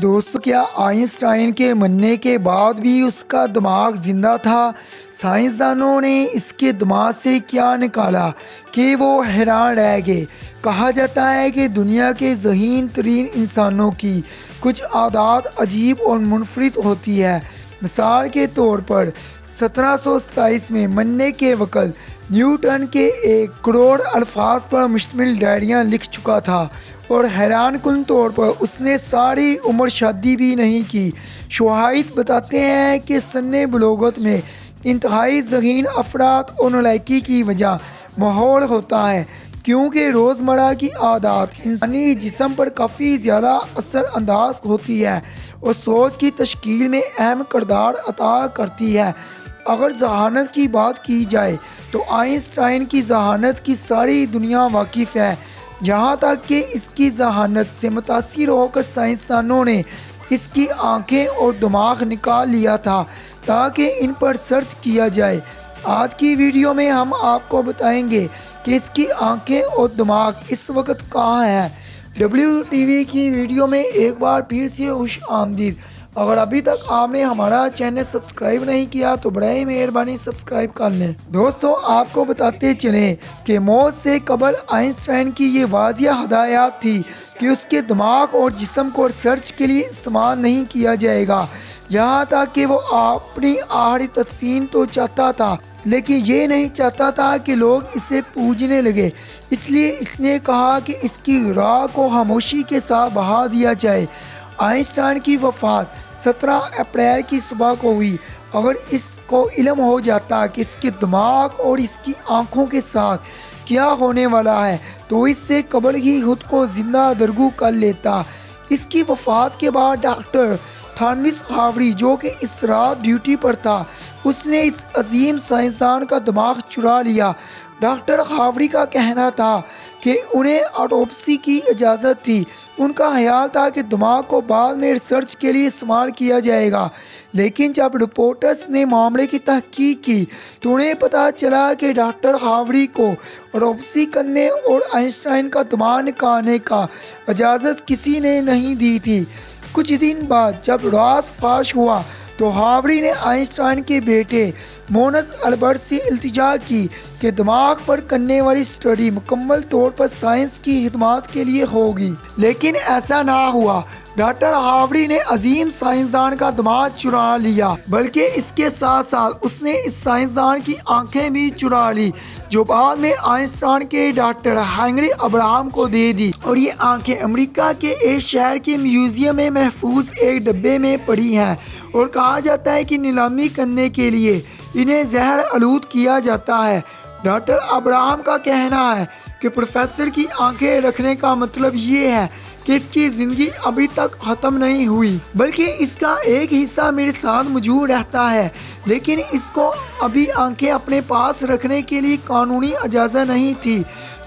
دوستو، کیا آئنسٹائن کے مرنے کے بعد بھی اس کا دماغ زندہ تھا؟ سائنسدانوں نے اس کے دماغ سے کیا نکالا کہ وہ حیران رہ گئے۔ کہا جاتا ہے کہ دنیا کے ذہین ترین انسانوں کی کچھ عادات عجیب اور منفرد ہوتی ہے۔ مثال کے طور پر 1727 میں مرنے کے وقت نیوٹن کے 1 کروڑ الفاظ پر مشتمل ڈائریاں لکھ چکا تھا اور حیران کن طور پر اس نے ساری عمر شادی بھی نہیں کی۔ شواہد بتاتے ہیں کہ سن بلوغت میں انتہائی ذہین افراد اور نالائکی کی وجہ ماحول ہوتا ہے، کیونکہ روزمرہ کی عادات انسانی جسم پر کافی زیادہ اثر انداز ہوتی ہے اور سوچ کی تشکیل میں اہم کردار ادا کرتی ہے۔ اگر ذہانت کی بات کی جائے تو آئنسٹائن کی ذہانت کی ساری دنیا واقف ہے، یہاں تک کہ اس کی ذہانت سے متاثر ہو کر سائنسدانوں نے اس کی آنکھیں اور دماغ نکال لیا تھا تاکہ ان پر سرچ کیا جائے۔ آج کی ویڈیو میں ہم آپ کو بتائیں گے کہ اس کی آنکھیں اور دماغ اس وقت کہاں ہے۔ WTV کی ویڈیو میں ایک بار پھر سے خوش آمدید۔ اگر ابھی تک آپ نے ہمارا چینل سبسکرائب نہیں کیا تو برائے مہربانی سبسکرائب کر لیں۔ دوستو، آپ کو بتاتے چلیں کہ موت سے قبل آئنسٹائن کی یہ واضح ہدایات تھی کہ اس کے دماغ اور جسم کو ریسرچ کے لیے استعمال نہیں کیا جائے گا، یہاں تک کہ وہ اپنی آخری تدفین تو چاہتا تھا لیکن یہ نہیں چاہتا تھا کہ لوگ اسے پوجنے لگے۔ اس لیے اس نے کہا کہ اس کی راہ کو خاموشی کے ساتھ بہا دیا جائے۔ آئنسٹائن کی وفات 17 اپریل کی صبح کو ہوئی۔ اگر اس کو علم ہو جاتا کہ اس کے دماغ اور اس کی آنکھوں کے ساتھ کیا ہونے والا ہے تو اس سے قبل ہی خود کو زندہ درگو کر لیتا۔ اس کی وفات کے بعد ڈاکٹر تھامس ہاوری، جو کہ اس رات ڈیوٹی پر تھا، اس نے اس عظیم سائنسدان کا دماغ چرا لیا۔ ڈاکٹر ہاوری کا کہنا تھا کہ انہیں آٹوپسی کی اجازت تھی۔ ان کا خیال تھا کہ دماغ کو بعد میں ریسرچ کے لیے استعمال کیا جائے گا، لیکن جب رپورٹرز نے معاملے کی تحقیق کی تو انہیں پتہ چلا کہ ڈاکٹر ہاوری کو آٹوپسی کرنے اور آئنسٹائن کا دماغ نکالنے کا اجازت کسی نے نہیں دی تھی۔ کچھ دن بعد جب راز فاش ہوا تو ہاوری نے آئنسٹائن کے بیٹے مونز البرٹ سے التجا کی کہ دماغ پر کرنے والی اسٹڈی مکمل طور پر سائنس کی خدمات کے لیے ہوگی، لیکن ایسا نہ ہوا۔ ڈاکٹر ہاوری نے عظیم سائنسدان کا دماغ چرا لیا، بلکہ اس کے ساتھ ساتھ اس نے اس سائنسدان کی آنکھیں بھی چرا لی، جو بعد میں آئنسٹائن کے ڈاکٹر ہنری ابراہم کو دے دی، اور یہ آنکھیں امریکہ کے ایک شہر کے میوزیم میں محفوظ ایک ڈبے میں پڑی ہیں، اور کہا جاتا ہے کہ نیلامی کرنے کے لیے انہیں زہر آلود کیا جاتا ہے۔ ڈاکٹر ابراہم کا کہنا ہے کہ پروفیسر کی آنکھیں رکھنے کا مطلب یہ ہے کہ اس کی زندگی ابھی تک ختم نہیں ہوئی، بلکہ اس کا ایک حصہ میرے ساتھ موجود رہتا ہے، لیکن اس کو ابھی آنکھیں اپنے پاس رکھنے کے لیے قانونی اجازت نہیں تھی۔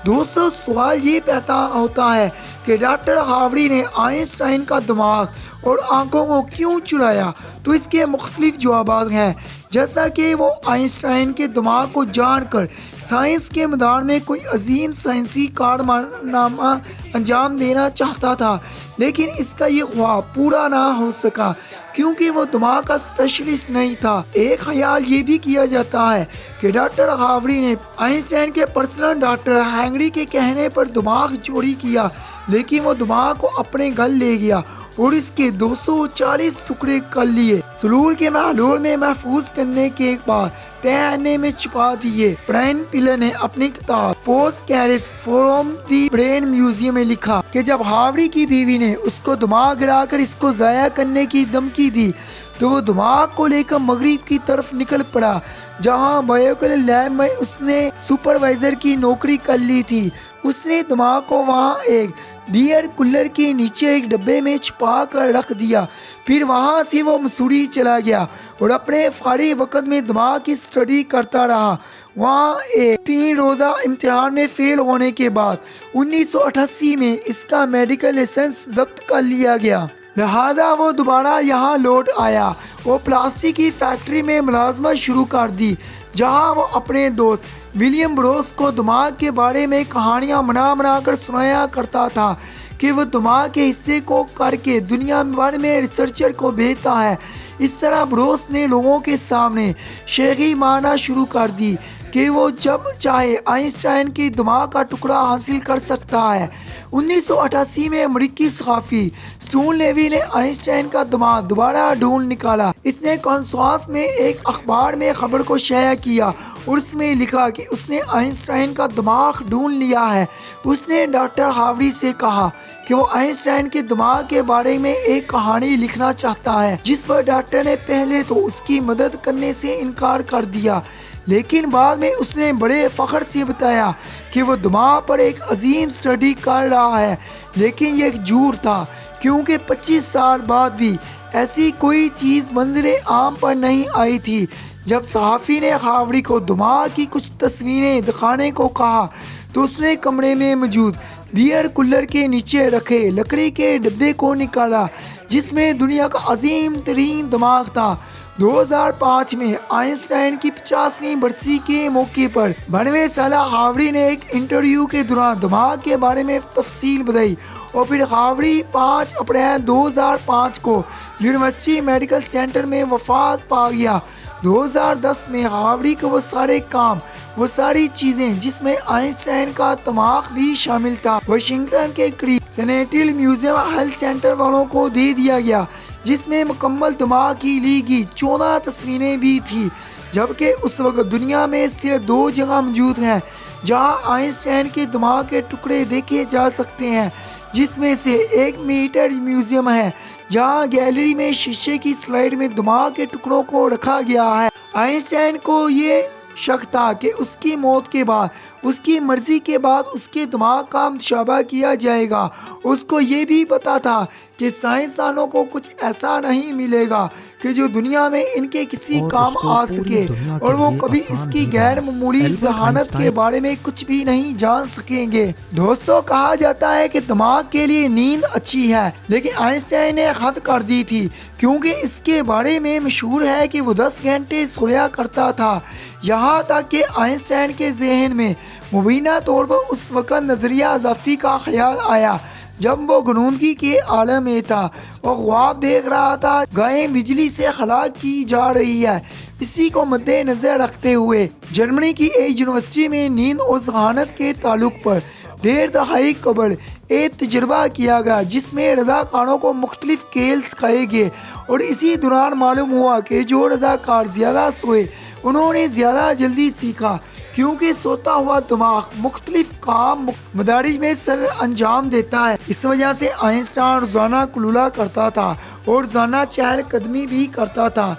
دوستو، سوال یہ پیدا ہوتا ہے کہ ڈاکٹر ہاوری نے آئنسٹائن کا دماغ اور آنکھوں کو کیوں چرایا؟ تو اس کے مختلف جوابات ہیں۔ جیسا کہ وہ آئنسٹائن کے دماغ کو جان کر سائنس کے میدان میں کوئی عظیم سائنسی کارنامہ انجام دینا چاہتا تھا، لیکن اس کا یہ خواب پورا نہ ہو سکا کیونکہ وہ دماغ کا اسپیشلسٹ نہیں تھا۔ ایک خیال یہ بھی کیا جاتا ہے کہ ڈاکٹر ہاوری نے آئنسٹائن کے پرسنل ڈاکٹر ہنری کے کہنے پر دماغ چوری کیا، لیکن وہ دماغ کو اپنے گھر لے گیا اور اس کے 240 ٹکڑے کر لیے، سلول کے محلول میں محفوظ کرنے کے بعد تہنے میں چھپا دیے۔ برائن پلر نے اپنی کتاب post carries from the brain museum میں لکھا کہ جب ہاوری کی بیوی نے اس کو دماغ گرا کر اس کو ضائع کرنے کی دھمکی دی تو وہ دماغ کو لے کر مغرب کی طرف نکل پڑا، جہاں بایوکل لیب میں اس نے سپروائزر کی نوکری کر لی تھی۔ اس نے دماغ کو وہاں ایک بیئر کولر کے نیچے ایک ڈبے میں چھپا کر رکھ دیا، پھر وہاں سے وہ مسوری چلا گیا اور اپنے فارغ وقت میں دماغ کی اسٹڈی کرتا رہا۔ وہاں ایک 3 روزہ امتحان میں فیل ہونے کے بعد 1988 میں اس کا میڈیکل لائسنس ضبط کر لیا گیا، لہٰذا وہ دوبارہ یہاں لوٹ آیا اور پلاسٹک کی فیکٹری میں ملازمت شروع کر دی، جہاں وہ اپنے دوست ولیم بروس کو دماغ کے بارے میں کہانیاں بنا کر سنایا کرتا تھا کہ کہ وہ دماغ کے حصے کو کر کے دنیا بھر میں ریسرچر کو بھیجتا ہے۔ اس طرح بروس نے لوگوں کے سامنے شیخی مارنا شروع کر دی کہ وہ جب چاہے آئنسٹائن کے دماغ کا ٹکڑا حاصل کر سکتا ہے۔ 1988 میں امریکی صحافی سٹون لیوی نے آئنسٹائن کا دماغ دوبارہ ڈھونڈ نکالا۔ اس نے کانساس میں ایک اخبار میں خبر کو شائع کیا اور اس میں لکھا کہ اس نے آئنسٹائن کا دماغ ڈھونڈ لیا ہے۔ اس نے ڈاکٹر ہاوری سے کہا کہ وہ آئنسٹائن کے دماغ کے بارے میں ایک کہانی لکھنا چاہتا ہے، جس پر ڈاکٹر نے پہلے تو اس کی مدد کرنے سے انکار کر دیا، لیکن بعد میں اس نے بڑے فخر سے بتایا کہ وہ دماغ پر ایک عظیم اسٹڈی کر رہا ہے۔ لیکن یہ ایک جھوٹ تھا، کیونکہ 25 سال بعد بھی ایسی کوئی چیز منظر عام پر نہیں آئی تھی۔ جب صحافی نے ہاوری کو دماغ کی کچھ تصویریں دکھانے کو کہا تو اس نے کمرے میں موجود بیئر کولر کے نیچے رکھے لکڑی کے ڈبے کو نکالا، جس میں دنیا کا عظیم ترین دماغ تھا۔ 2005 میں آئنسٹائن کی 50ویں برسی کے موقع پر 92 سالہ ہاوری نے ایک انٹرویو کے دوران دماغ کے بارے میں تفصیل بتائی، اور پھر ہاوری 5 اپریل 2005 کو یونیورسٹی میڈیکل سینٹر میں وفات پا گیا۔ 2010 میں ہاوری کو وہ سارے کام، وہ ساری چیزیں جس میں آئنسٹائن کا دماغ بھی شامل تھا، واشنگٹن کے قریب سینیٹل میوزیم ہیلتھ سینٹر والوں کو دے دیا گیا، جس میں مکمل دماغ کی لی گئی 14 تصویریں بھی تھیں، جبکہ اس وقت دنیا میں صرف 2 جگہ موجود ہیں جہاں آئنسٹائن کے دماغ کے ٹکڑے دیکھے جا سکتے ہیں، جس میں سے ایک میٹر میوزیم ہے جہاں گیلری میں شیشے کی سلائڈ میں دماغ کے ٹکڑوں کو رکھا گیا ہے۔ آئنسٹائن کو یہ شک تھا کہ اس کی موت کے بعد، اس کی مرضی کے بعد اس کے دماغ کا مشابہ کیا جائے گا۔ اس کو یہ بھی پتا تھا کہ سائنسدانوں کو کچھ ایسا نہیں ملے گا کہ جو دنیا میں ان کے کسی کام آ سکے، اور وہ کبھی اس کی غیر معمولی ذہانت کے بارے میں کچھ بھی نہیں جان سکیں گے۔ دوستو، کہا جاتا ہے کہ دماغ کے لیے نیند اچھی ہے، لیکن آئنسٹائن نے حد کر دی تھی، کیونکہ اس کے بارے میں مشہور ہے کہ وہ 10 گھنٹے سویا کرتا تھا۔ یہاں تک کہ آئنسٹائن کے ذہن میں مبینہ طور پر اس وقت نظریہ اضافی کا خیال آیا جب وہ غنودگی کے عالم میں تھا اور خواب دیکھ رہا تھا گائیں بجلی سے ہلاک کی جا رہی ہے۔ اسی کو مد نظر رکھتے ہوئے جرمنی کی ایک یونیورسٹی میں نیند اور ذہانت کے تعلق پر 1.5 دہائی قبل ایک تجربہ کیا گیا، جس میں رضاکاروں کو مختلف کھیل سکھائے گئے، اور اسی دوران معلوم ہوا کہ جو رضاکار زیادہ سوئے انہوں نے زیادہ جلدی سیکھا، کیونکہ سوتا ہوا دماغ مختلف کام مدارج میں سر انجام دیتا ہے۔ اس وجہ سے آئنسٹائن روزانہ قلولہ کرتا تھا اور روزانہ چہل قدمی بھی کرتا تھا۔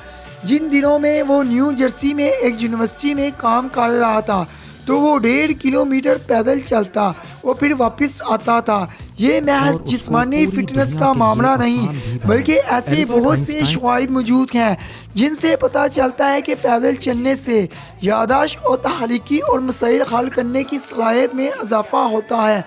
جن دنوں میں وہ نیو جرسی میں ایک یونیورسٹی میں کام کر رہا تھا تو وہ 1.5 کلومیٹر پیدل چلتا اور پھر واپس آتا تھا۔ یہ محض جسمانی فٹنس کا معاملہ نہیں، بلکہ ایسے بہت سے شواہد موجود ہیں جن سے پتہ چلتا ہے کہ پیدل چلنے سے یادداشت اور تخلیقی اور مسائل حل کرنے کی صلاحیت میں اضافہ ہوتا ہے۔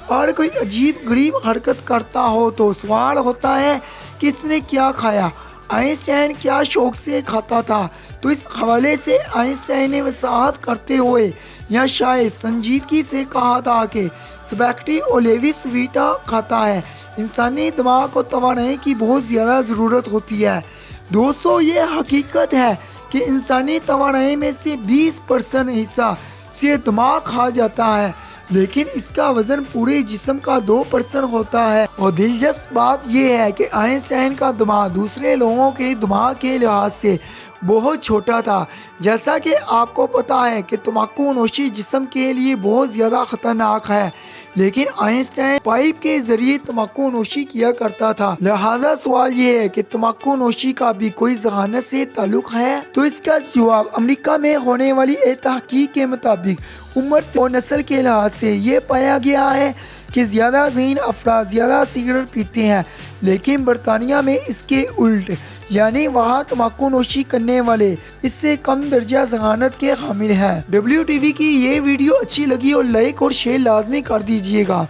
اور کوئی عجیب غریب حرکت کرتا ہو تو سوال ہوتا ہے کہ اس نے کیا کھایا، آئنسٹائن کیا شوق سے کھاتا تھا؟ تو اس حوالے سے آئنسٹائن نے وضاحت کرتے ہوئے یا شاید سنجیدگی سے کہا تھا کہ سپیگیٹی اور لیوس ویٹا کھاتا ہے۔ انسانی دماغ کو توانائی کی بہت زیادہ ضرورت ہوتی ہے۔ دوستو، یہ حقیقت ہے کہ انسانی توانائی میں سے 20% حصہ صرف دماغ کھا جاتا ہے، لیکن اس کا وزن پورے جسم کا 2% ہوتا ہے۔ اور دلچسپ بات یہ ہے کہ آئنسٹائن کا دماغ دوسرے لوگوں کے دماغ کے لحاظ سے بہت چھوٹا تھا۔ جیسا کہ آپ کو پتا ہے کہ تمباکو نوشی جسم کے لیے بہت زیادہ خطرناک ہے، لیکن آئنسٹائن پائپ کے ذریعے تمباکو نوشی کیا کرتا تھا۔ لہٰذا سوال یہ ہے کہ تمباکو نوشی کا بھی کوئی ذہانت سے تعلق ہے؟ تو اس کا جواب امریکہ میں ہونے والی ایک تحقیق کے مطابق عمر اور نسل کے لحاظ سے یہ پایا گیا ہے کہ زیادہ ذہین افراد زیادہ سگریٹ پیتے ہیں، لیکن برطانیہ میں اس کے الٹ، یعنی وہاں تمباکو نوشی کرنے والے اس سے کم درجہ ذہانت کے حامل ہیں۔ WTV کی یہ ویڈیو اچھی لگی اور لائک اور شیئر لازمی کر دیجیے گا۔